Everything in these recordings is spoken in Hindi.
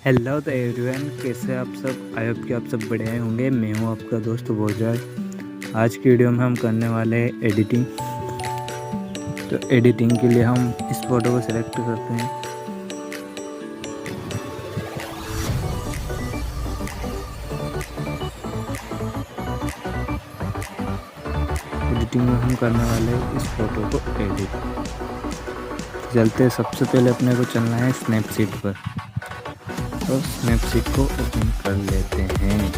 हेलो तो एवरीवन, कैसे आप सब। आई होप कि आप सब बढ़िया होंगे। मैं हूं आपका दोस्त भोजराज। आज की वीडियो में हम करने वाले हैं एडिटिंग। तो एडिटिंग के लिए हम इस फोटो को सिलेक्ट करते हैं। एडिटिंग में हम करने वाले हैं इस फोटो को एडिट। चलते सबसे पहले अपने को चलना है स्नैपसीड पर। तो स्नैपसीड को ओपन कर लेते हैं।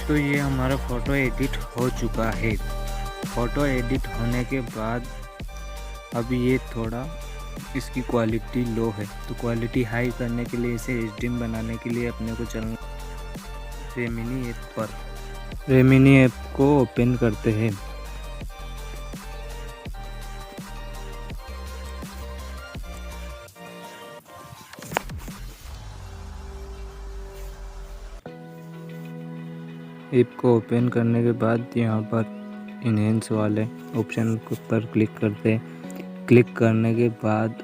तो ये हमारा फ़ोटो एडिट हो चुका है। फ़ोटो एडिट होने के बाद अब ये थोड़ा इसकी क्वालिटी लो है, तो क्वालिटी हाई करने के लिए, इसे एचडी बनाने के लिए अपने को चलना रेमिनी ऐप पर। रेमिनी ऐप को ओपन करते हैं। ऐप को ओपन करने के बाद यहाँ पर इनहेंस वाले ऑप्शन पर क्लिक करते हैं। क्लिक करने के बाद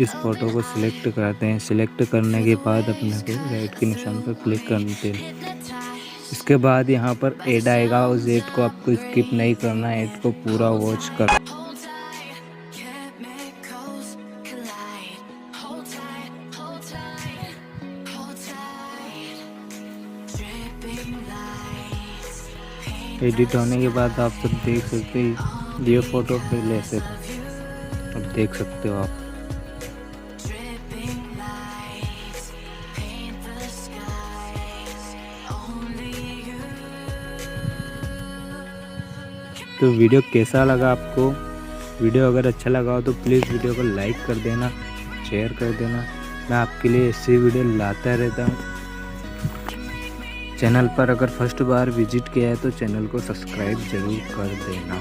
इस फ़ोटो को सिलेक्ट करते हैं। सिलेक्ट करने के बाद अपने को राइट के निशान पर क्लिक करते हैं। इसके बाद यहाँ पर ऐड आएगा। उस ऐड को आपको स्किप नहीं करना है, ऐड को पूरा वॉच कर। एडिट होने के बाद आप सब देख सकते हैं ये फ़ोटो पहले से था। अब देख सकते हो आप। तो वीडियो कैसा लगा आपको? वीडियो अगर अच्छा लगा हो तो प्लीज़ वीडियो को लाइक कर देना, शेयर कर देना। मैं आपके लिए ऐसी वीडियो लाता रहता हूँ। चैनल पर अगर फर्स्ट बार विजिट किया है तो चैनल को सब्सक्राइब ज़रूर कर देना।